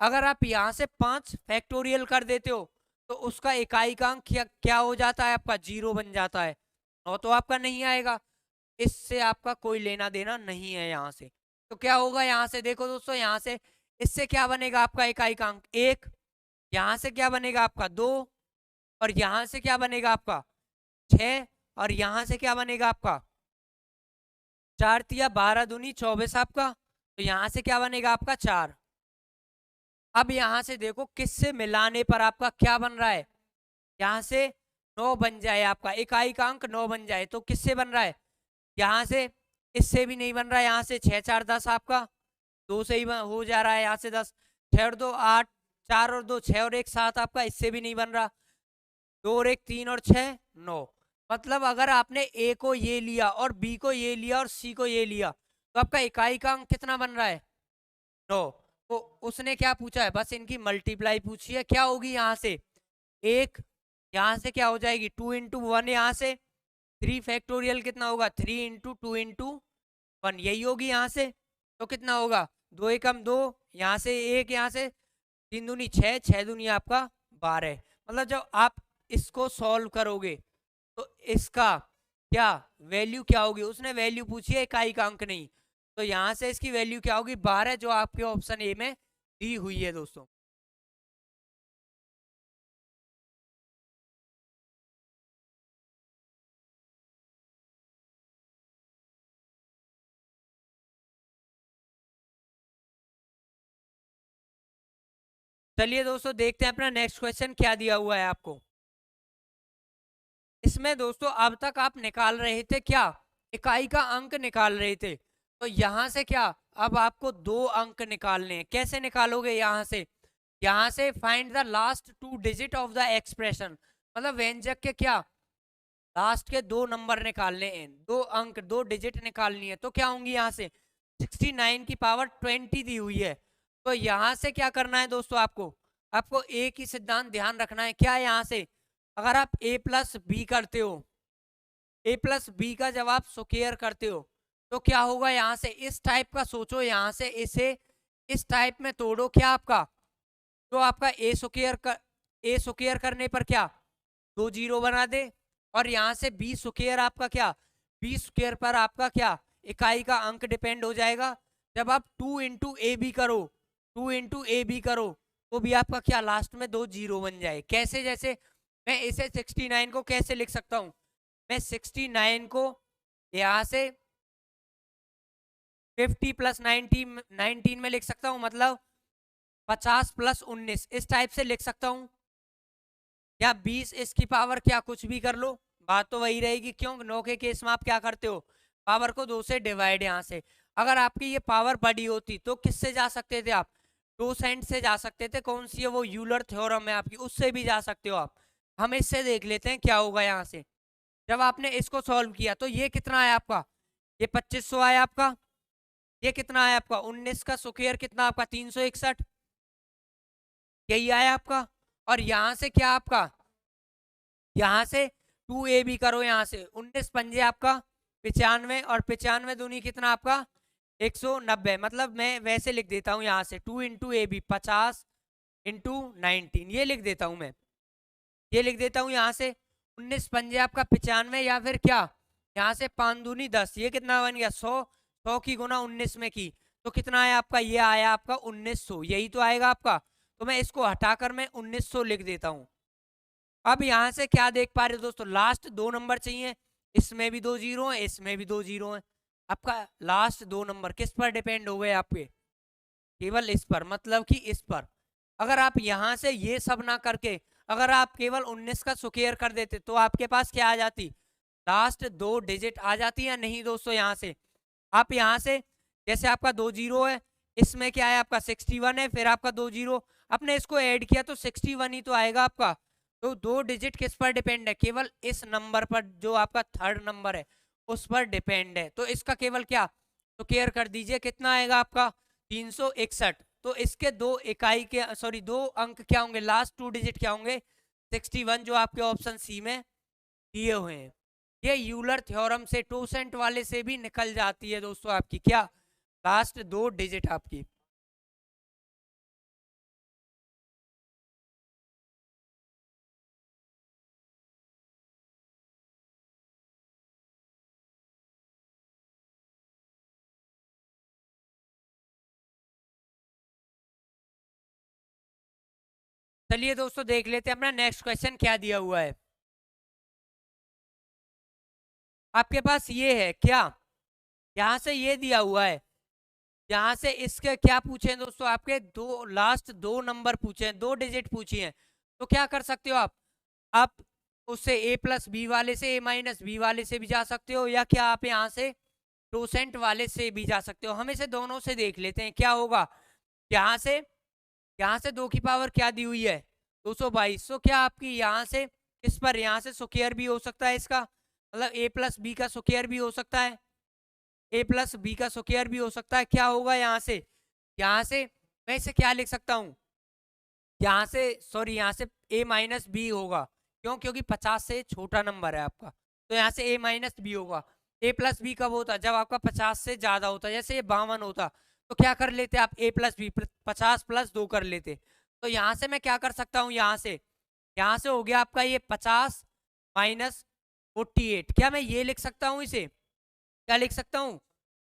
अगर आप यहाँ से 5 फैक्टोरियल कर देते हो तो उसका इकाईकांक क्या हो जाता है आपका 0 बन जाता है, 9 तो आपका नहीं आएगा, इससे आपका कोई लेना देना नहीं है यहाँ से। तो क्या होगा यहाँ से, देखो दोस्तों यहाँ से इससे क्या बनेगा आपका इकाईकांक 1, यहाँ से क्या बनेगा आपका 2, और यहाँ से क्या बनेगा आपका 6, और यहाँ से क्या बनेगा आपका 4 तिया 12 दूनी 24 आपका, तो यहाँ से क्या बनेगा आपका 4। अब यहाँ से देखो किससे मिलाने पर आपका क्या बन रहा है, यहाँ से 9 बन जाए आपका इकाईकांक 9 बन जाए, तो किससे बन रहा है, यहाँ से इससे भी नहीं बन रहा है, यहाँ से 6 4 10 आपका 2 से ही हो जा रहा है, यहाँ से 10, 6 और 2 8, 4 और 2 6 और 1 7 आपका, इससे भी नहीं बन रहा, 2 और 1 3 और 6 9। मतलब अगर आपने ए को ये लिया और बी को ये लिया और सी को ये लिया तो आपका इकाईकांक कितना बन रहा है 9। तो उसने क्या पूछा है, बस इनकी मल्टीप्लाई पूछी है, क्या होगी यहाँ से 1, यहाँ से क्या हो जाएगी 2 इंटू 1, यहाँ से 3 फैक्टोरियल कितना होगा 3 इंटू 2 इंटू 1, यही होगी यहाँ से। तो कितना होगा 2 एकम 2, यहाँ से 1, यहाँ से 3 दूनी 6, 6 दूनी आपका 12। मतलब जब आप इसको सॉल्व करोगे तो इसका क्या वैल्यू क्या होगी, उसने वैल्यू पूछी है इकाईकांक नहीं, तो यहाँ से इसकी वैल्यू क्या होगी 12, जो आपके ऑप्शन ए में दी हुई है दोस्तों। चलिए दोस्तों देखते हैं अपना नेक्स्ट क्वेश्चन क्या दिया हुआ है आपको। इसमें दोस्तों अब तक आप निकाल रहे थे क्या, इकाई का अंक निकाल रहे थे, तो यहाँ से क्या अब आपको 2 अंक निकालने हैं। कैसे निकालोगे, यहाँ से find the last 2 digit of the expression, मतलब व्यंजक के क्या लास्ट के 2 नंबर निकालने हैं, 2 अंक 2 डिजिट निकालनी है। तो क्या होंगी यहाँ से 69 की पावर 20 दी हुई है, तो यहाँ से क्या करना है दोस्तों, आपको एक ही सिद्धांत ध्यान रखना है, क्या है यहाँ से अगर आप a प्लस बी करते हो, a प्लस बी का जब आप स्क्वायर करते हो तो क्या होगा, यहाँ से इस टाइप का सोचो, यहाँ से इसे इस टाइप में तोड़ो, क्या आपका तो आपका ए स्क्वायर करने पर क्या 2 जीरो बना दे, और यहाँ से बी स्क्वायर आपका क्या, बी स्क्वायर पर आपका क्या इकाई का अंक डिपेंड हो जाएगा। जब आप 2 इंटू ए बी करो, 2 इंटू ए बी करो, तो भी आपका क्या लास्ट में 2 जीरो बन जाए। कैसे, जैसे मैं इसे 69 को कैसे लिख सकता हूँ, मैं 69 को यहाँ से 50 प्लस 19 में लिख सकता हूँ, मतलब 50 प्लस 19 इस टाइप से लिख सकता हूँ, या 20 इसकी पावर क्या कुछ भी कर लो, बात तो वही रहेगी। क्यों, 9 के केस में आप क्या करते हो, पावर को 2 से डिवाइड। यहाँ से अगर आपकी ये पावर बड़ी होती तो किससे जा सकते थे आप, 2 सेंट से जा सकते थे। कौन सी है वो, यूलर थ्योरम है आपकी, उससे भी जा सकते हो आप। हम इससे देख लेते हैं क्या होगा। यहाँ से जब आपने इसको सॉल्व किया तो ये कितना आया आपका, ये 2500 आया आपका। ये कितना आया आपका, 19 का स्क्वायर कितना आपका 361, यही आया आपका। और यहाँ से क्या आपका, यहाँ से 2 ए बी करो, यहाँ से 19 पंजे आपका 95, और 95 दूनी कितना आपका 190। मतलब मैं वैसे लिख देता हूँ यहाँ से 2 इंटू ए बी 50 इंटू 19, ये लिख देता हूँ मैं, ये लिख देता हूँ यहाँ से 19 पंजे आपका 95, या फिर क्या यहाँ से 5 दूनी 10, ये कितना बन गया 100, 100 की गुना 19 में की तो कितना आया आपका, ये आया आपका 1900, यही तो आएगा आपका। तो मैं इसको हटाकर मैं 1900 लिख देता हूँ। अब यहाँ से क्या देख पा रहे हो दोस्तों, लास्ट 2 नंबर चाहिए, इसमें भी 2 जीरो है, इसमें भी 2 जीरो है। आपका लास्ट 2 नंबर किस पर डिपेंड हो गए आपके, केवल इस पर, मतलब कि इस पर। अगर आप यहाँ से ये सब ना करके अगर आप केवल 19 का स्क्वायर कर देते तो आपके पास क्या आ जाती, लास्ट 2 डिजिट आ जाती है। नहीं दोस्तों, यहाँ से आप यहाँ से जैसे आपका 2 जीरो है, इसमें क्या है आपका 61 है, फिर आपका 2 जीरो, आपने इसको ऐड किया तो 61 ही तो आएगा आपका। तो 2 डिजिट किस पर डिपेंड है, केवल इस नंबर पर, जो आपका थर्ड नंबर है उस पर डिपेंड है। तो इसका केवल क्या स्क्वायर कर दीजिए, कितना आएगा आपका 361। तो इसके 2 इकाई के सॉरी 2 अंक क्या होंगे, लास्ट 2 डिजिट क्या होंगे 61, जो आपके ऑप्शन सी में दिए हुए हैं। ये यूलर थ्योरम से, टोसेंट वाले से भी निकल जाती है दोस्तों आपकी क्या, लास्ट 2 डिजिट आपकी। चलिए दोस्तों देख लेते हैं अपना नेक्स्ट क्वेश्चन क्या दिया हुआ है। आपके पास ये है क्या, यहाँ से ये दिया हुआ है, यहाँ से इसके क्या पूछे हैं दोस्तों, आपके लास्ट 2 नंबर पूछे हैं, 2 डिजिट पूछी हैं। तो क्या कर सकते हो आप उससे ए प्लस बी वाले से, ए माइनस बी वाले से भी जा सकते हो, या क्या आप यहाँ से टोसेंट वाले से भी जा सकते हो। हम इसे दोनों से देख लेते हैं क्या होगा। यहाँ से 2 की पावर क्या दी हुई है 222, तो क्या आपकी यहाँ से इस पर, यहाँ से स्क्वायर भी हो सकता है इसका, मतलब ए प्लस बी का स्क्वायर भी हो सकता है, ए प्लस बी का स्क्वायर भी हो सकता है। क्या होगा यहाँ से मैं इसे क्या लिख सकता हूँ, यहाँ से सॉरी यहाँ से ए माइनस बी होगा। क्यों, क्योंकि 50 से छोटा नंबर है आपका, तो यहाँ से ए माइनस बी होगा। ए प्लस बी कब होता, जब आपका 50 से ज्यादा होता, जैसे ये 52 होता तो क्या कर लेते आप, ए प्लस बी 50 प्लस 2 कर लेते। तो यहाँ से मैं क्या कर सकता हूँ, यहाँ से हो गया आपका ये 50 माइनस 48। क्या मैं ये लिख सकता हूँ इसे, क्या लिख सकता हूँ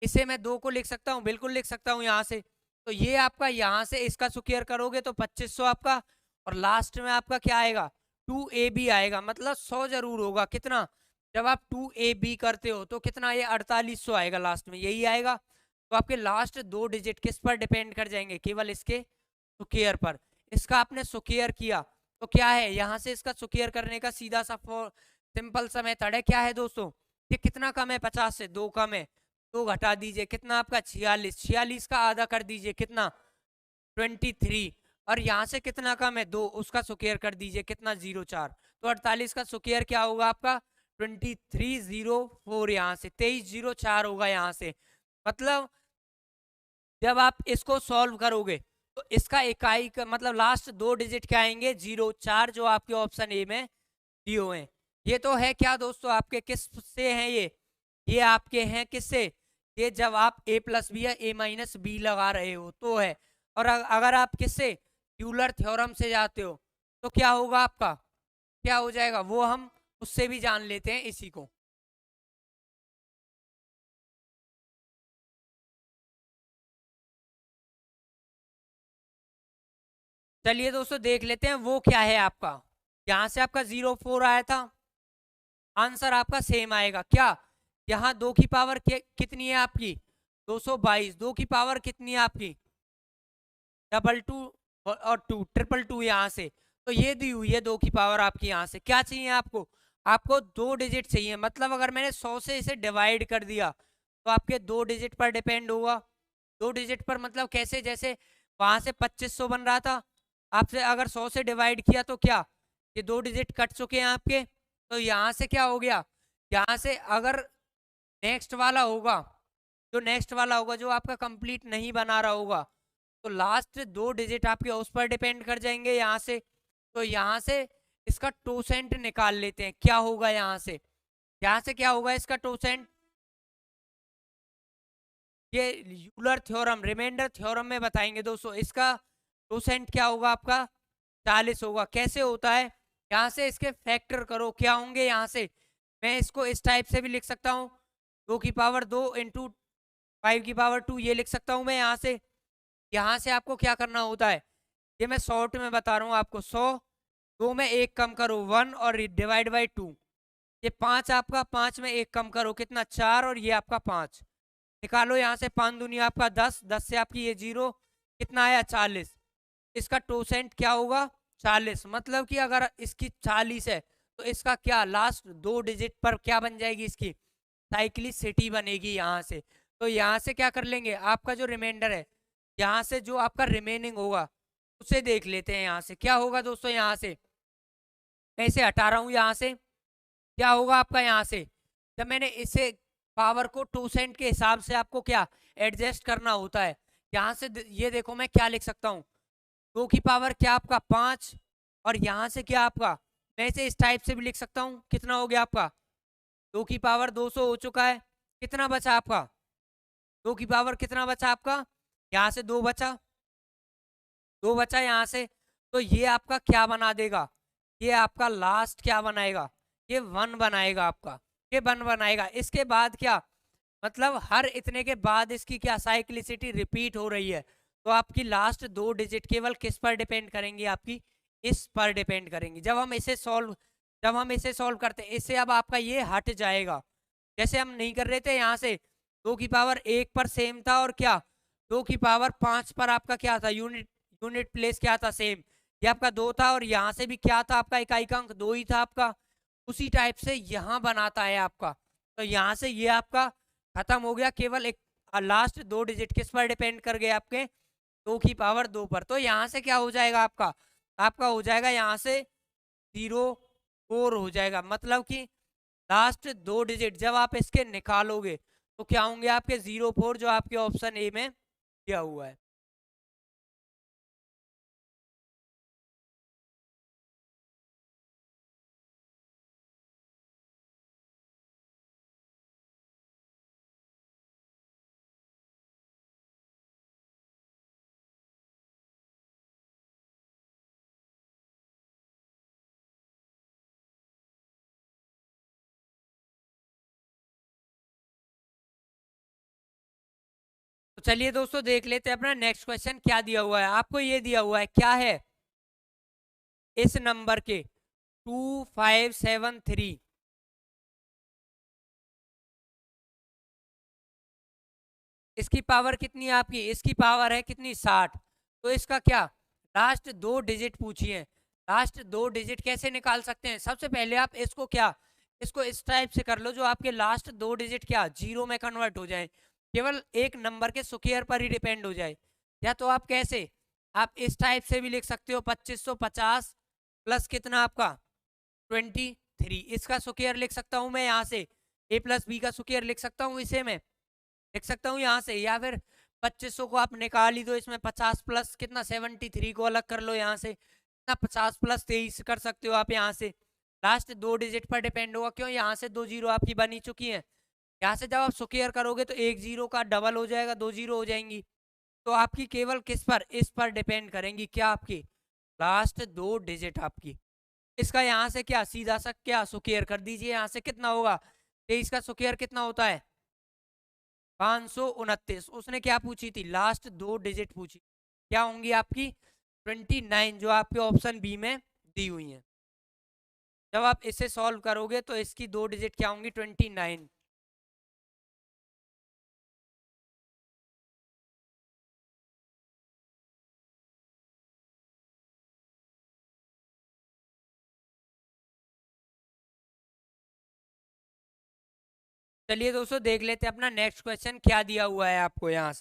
इसे, मैं 2 को लिख सकता हूँ, बिल्कुल लिख सकता हूँ यहाँ से। तो ये आपका यहाँ से इसका स्क्वायर करोगे तो 2500 आपका, और लास्ट में आपका क्या आएगा 2ab आएगा, मतलब 100 जरूर होगा। कितना, जब आप 2ab करते हो तो कितना, ये 4800 आएगा लास्ट में, यही आएगा। तो आपके लास्ट 2 डिजिट किस पर डिपेंड कर जाएंगे, केवल इसके स्क्वायर पर। इसका आपने स्क्वायर किया तो क्या है, यहाँ से इसका स्क्वायर करने का सीधा सा सिंपल सा मेथड है, क्या है दोस्तों, ये कितना कम है 50 से, 2 कम है, 2 घटा दीजिए, कितना आपका 46, 46 का आधा कर दीजिए, कितना 23, और यहाँ से कितना कम है 2, उसका स्क्वायर कर दीजिए, कितना 04। तो 48 का स्क्वायर क्या होगा आपका 2304, यहाँ से 2304 होगा यहाँ से। मतलब जब आप इसको सॉल्व करोगे तो इसका इकाई का मतलब लास्ट 2 डिजिट क्या आएंगे 04, जो आपके ऑप्शन ए में दिए हुए हैं। ये तो है क्या दोस्तों, आपके किस से हैं ये आपके हैं किससे, ये जब आप ए प्लस बी या ए माइनस बी लगा रहे हो तो है। और अगर आप किससे यूलर थ्योरम से जाते हो तो क्या होगा आपका, क्या हो जाएगा वो हम उससे भी जान लेते हैं इसी को। चलिए दोस्तों देख लेते हैं वो क्या है आपका। यहां से आपका 0.4 आया था, आंसर आपका सेम आएगा क्या। यहाँ 2 की पावर कितनी है आपकी 222, 2 की पावर कितनी है आपकी डबल टू और टू ट्रिपल टू यहाँ से। तो ये दी हुई है 2 की पावर आपकी। यहाँ से क्या चाहिए आपको, आपको 2 डिजिट चाहिए। मतलब अगर मैंने 100 से इसे डिवाइड कर दिया तो आपके 2 डिजिट पर डिपेंड होगा। 2 डिजिट पर मतलब कैसे, जैसे वहां से 2500 बन रहा था, आपसे अगर 100 से डिवाइड किया तो क्या ये 2 डिजिट कट चुके हैं आपके। तो यहाँ से क्या हो गया, यहाँ से अगर नेक्स्ट वाला होगा, जो नेक्स्ट वाला होगा जो आपका कंप्लीट नहीं बना रहा होगा, तो लास्ट 2 डिजिट आपके उस पर डिपेंड कर जाएंगे यहाँ से। तो यहाँ से इसका टोसेंट निकाल लेते हैं, क्या होगा यहाँ से, यहाँ से क्या होगा इसका टोसेंट। ये यूलर थ्योरम रिमाइंडर थ्योरम में बताएंगे दोस्तों। इसका टोसेंट क्या होगा आपका 40 होगा। कैसे होता है, यहाँ से इसके फैक्टर करो क्या होंगे। यहाँ से मैं इसको इस टाइप से भी लिख सकता हूँ, 2 की पावर 2 इंटू 5 की पावर 2 ये लिख सकता हूँ मैं यहाँ से। यहाँ से आपको क्या करना होता है, ये मैं शॉर्ट में बता रहा हूँ आपको। 100 2 में 1 कम करो 1 और डिवाइड बाई 2, ये 5 आपका, 5 में 1 कम करो कितना 4 और ये आपका 5 निकालो यहाँ से। 5 दुनिया आपका 10, 10 से आपकी ये 0 कितना आया 40। इसका टोसेंट क्या होगा 40। मतलब कि अगर इसकी 40 है तो इसका क्या लास्ट 2 डिजिट पर क्या बन जाएगी, इसकी साइक्लिसिटी बनेगी यहाँ से। तो यहाँ से क्या कर लेंगे, आपका जो रिमाइंडर है यहाँ से जो आपका रिमेनिंग होगा उसे देख लेते हैं। यहाँ से क्या होगा दोस्तों, यहाँ से मैं इसे हटा रहा हूँ। यहाँ से क्या होगा आपका, यहाँ से जब मैंने इसे पावर को टोसेंट के हिसाब से आपको क्या एडजस्ट करना होता है। यहाँ से ये देखो मैं क्या लिख सकता हूँ, 2 की पावर क्या आपका 5 और यहाँ से क्या आपका, मैं इसे इस टाइप से भी लिख सकता हूँ। कितना हो गया आपका 2 की पावर 200 हो चुका है। कितना बचा आपका 2 की पावर कितना बचा आपका, यहाँ से 2 बचा, 2 बचा यहाँ से। तो ये आपका क्या बना देगा, ये आपका लास्ट क्या बनाएगा, ये 1 बनाएगा आपका, ये 1 बनाएगा। इसके बाद क्या, मतलब हर इतने के बाद इसकी क्या साइक्लिसिटी रिपीट हो रही है। तो आपकी लास्ट 2 डिजिट केवल किस पर डिपेंड करेंगी, आपकी इस पर डिपेंड करेंगी। जब हम इसे सॉल्व करते हैं, इससे अब आपका ये हट जाएगा। जैसे हम नहीं कर रहे थे, यहाँ से 2 की पावर 1 पर सेम था और क्या 2 की पावर 5 पर आपका क्या था, यूनिट यूनिट प्लेस क्या था सेम, ये आपका 2 था। और यहाँ से भी क्या था आपका इकाई का अंक 2 ही था आपका। उसी टाइप से यहाँ बनाता है आपका। तो यहाँ से ये आपका खत्म हो गया। केवल एक लास्ट 2 डिजिट किस पर डिपेंड कर गए आपके 2 की पावर 2 पर। तो यहाँ से क्या हो जाएगा आपका, आपका हो जाएगा यहाँ से 0.4 हो जाएगा। मतलब कि लास्ट 2 डिजिट जब आप इसके निकालोगे तो क्या होंगे आपके 0.4, जो आपके ऑप्शन ए में दिया हुआ है। तो चलिए दोस्तों देख लेते हैं अपना नेक्स्ट क्वेश्चन क्या दिया हुआ है। आपको ये दिया हुआ है क्या है, इस नंबर के 2573 इसकी पावर कितनी है आपकी, इसकी पावर है कितनी 60। तो इसका क्या लास्ट 2 डिजिट पूछिए। लास्ट 2 डिजिट कैसे निकाल सकते हैं, सबसे पहले आप इसको क्या, इसको इस टाइप से कर लो जो आपके लास्ट 2 डिजिट क्या 0 में कन्वर्ट हो जाए, केवल एक नंबर के स्क्वायर पर ही डिपेंड हो जाए। या तो आप कैसे, आप इस टाइप से भी लिख सकते हो 2550 प्लस कितना आपका 23, इसका स्क्वायर लिख सकता हूं मैं यहाँ से। a प्लस बी का स्क्वायर लिख सकता हूँ, इसे मैं लिख सकता हूँ यहाँ से। या फिर 2500 को आप निकाल ही दो, इसमें 50 प्लस कितना 73 को अलग कर लो यहाँ से, ना 50 प्लस 23 कर सकते हो आप यहाँ से। लास्ट 2 डिजिट पर डिपेंड होगा, क्यों यहाँ से 2 जीरो आपकी बनी चुकी है। यहाँ से जब आप स्क्वायर करोगे तो 1 जीरो का डबल हो जाएगा, 2 जीरो हो जाएंगी। तो आपकी केवल किस पर, इस पर डिपेंड करेंगी, क्या आपकी लास्ट 2 डिजिट आपकी। इसका यहाँ से क्या सीधा सा क्या स्क्वायर कर दीजिए, यहाँ से कितना होगा, 23 का स्क्वायर कितना होता है 529। उसने क्या पूछी थी, लास्ट 2 डिजिट पूछी, क्या होंगी आपकी 29, जो आपके ऑप्शन बी में दी हुई है। जब आप इसे सॉल्व करोगे तो इसकी 2 डिजिट क्या होंगी 29। चलिए दोस्तों देख लेते हैं अपना नेक्स्ट क्वेश्चन क्या दिया हुआ है आपको। यहाँ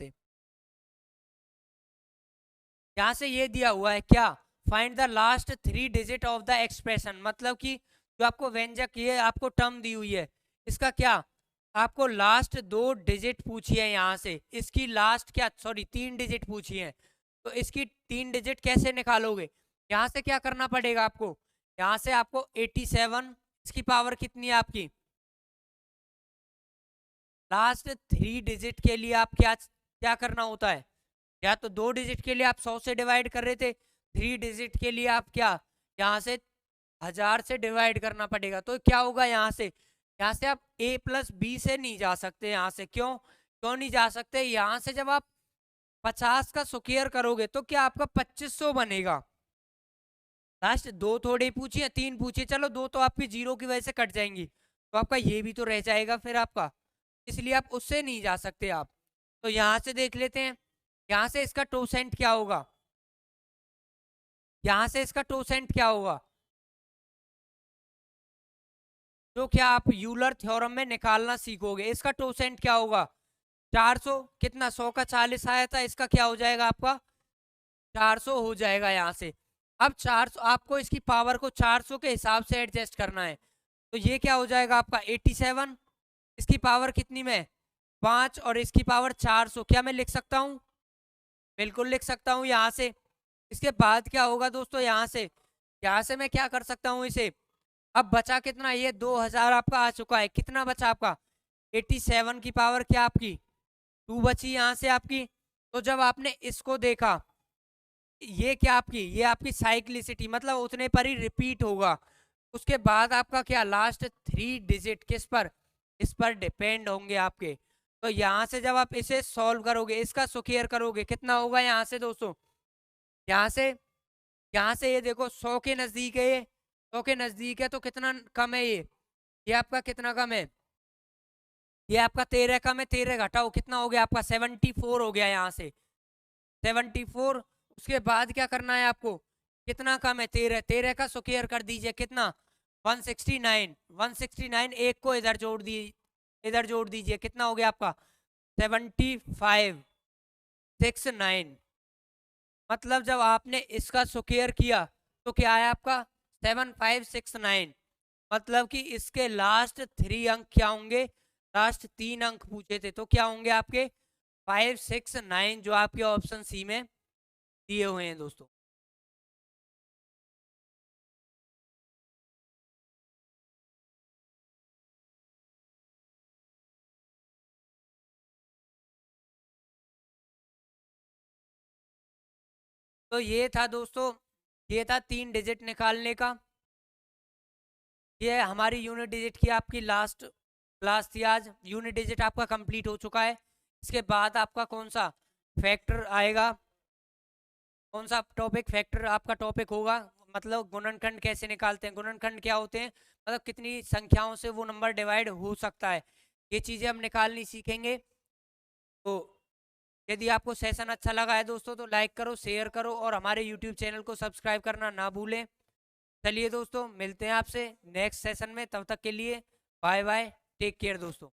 से ये दिया हुआ है क्या, find the last 3 digit of the expression, मतलब कि जो आपको व्यंजक ये आपको टर्म दी हुई है, इसका क्या आपको लास्ट 2 डिजिट पूछी है। यहाँ से इसकी लास्ट क्या, सॉरी 3 डिजिट पूछी है, तो इसकी 3 डिजिट कैसे निकालोगे। यहाँ से क्या करना पड़ेगा आपको, यहाँ से आपको 87, इसकी पावर कितनी है आपकी, लास्ट 3 डिजिट के लिए आप क्या क्या करना होता है, या तो 2 डिजिट के लिए आप 100 से डिवाइड कर रहे थे, 3 डिजिट के लिए आप क्या यहाँ से 1000 से डिवाइड करना पड़ेगा। तो क्या होगा यहाँ से आप a प्लस बी से नहीं जा सकते। यहाँ से क्यों क्यों नहीं जा सकते, यहाँ से जब आप 50 का स्क्वायर करोगे तो क्या आपका 2500 बनेगा। लास्ट 2 थोड़ी पूछी है, 3 पूछी, चलो 2 तो आपकी 0 की वजह से कट जाएंगी, तो आपका ये भी तो रह जाएगा फिर आपका, इसलिए आप उससे नहीं जा सकते आप। तो यहाँ से देख लेते हैं, यहाँ से इसका टोसेंट क्या होगा, यहाँ से इसका टोसेंट क्या होगा, जो क्या आप यूलर थ्योरम में निकालना सीखोगे। इसका टोसेंट क्या होगा 400, कितना 100 का 40 आया था, इसका क्या हो जाएगा आपका 400 हो जाएगा। यहाँ से अब 400 आपको इसकी पावर को 400 के हिसाब से एडजस्ट करना है, तो ये क्या हो जाएगा आपका 87, इसकी पावर कितनी में 5 और इसकी पावर 400, क्या मैं लिख सकता हूँ, बिल्कुल लिख सकता हूँ। यहाँ से इसके बाद क्या होगा दोस्तों, यहाँ से मैं क्या कर सकता हूँ इसे, अब बचा कितना, ये 2000 आपका आ चुका है, कितना बचा आपका 87 की पावर क्या आपकी 2 बची यहाँ से आपकी। तो जब आपने इसको देखा, ये क्या आपकी, ये आपकी साइक्लिसिटी, मतलब उतने पर ही रिपीट होगा। उसके बाद आपका क्या लास्ट 3 डिजिट किस पर, इस पर डिपेंड होंगे आपके। तो यहाँ से जब आप इसे सॉल्व करोगे, इसका स्क्वायर करोगे, कितना होगा यहाँ से दोस्तों, यहाँ से ये देखो 100 के नजदीक है, ये 100 के नजदीक है, तो कितना कम है ये आपका कितना कम है, ये आपका 13 कम है, 13 घटाओ कितना हो गया आपका 74 हो गया यहाँ से 74। उसके बाद क्या करना है आपको, कितना कम है 13, 13 का स्क्वायर कर दीजिए, कितना 169, 169, एक को इधर जोड़ दी, इधर जोड़ दीजिए, कितना हो गया आपका 7569। मतलब जब आपने इसका स्क्वायर किया तो क्या आया आपका 7569, मतलब कि इसके लास्ट 3 अंक क्या होंगे, लास्ट 3 अंक पूछे थे तो क्या होंगे आपके 569, जो आपके ऑप्शन सी में दिए हुए हैं दोस्तों। तो ये था दोस्तों, ये था 3 डिजिट निकालने का, ये हमारी यूनिट डिजिट की आपकी लास्ट क्लास थी आज। यूनिट डिजिट आपका कंप्लीट हो चुका है। इसके बाद आपका कौन सा फैक्टर आएगा, कौन सा टॉपिक, फैक्टर आपका टॉपिक होगा, मतलब गुणनखंड कैसे निकालते हैं, गुणनखंड क्या होते हैं, मतलब कितनी संख्याओं से वो नंबर डिवाइड हो सकता है, ये चीज़ें हम निकालनी सीखेंगे। तो यदि आपको सेशन अच्छा लगा है दोस्तों तो लाइक करो, शेयर करो और हमारे यूट्यूब चैनल को सब्सक्राइब करना ना भूलें। चलिए दोस्तों मिलते हैं आपसे नेक्स्ट सेशन में, तब तक के लिए बाय बाय, टेक केयर दोस्तों।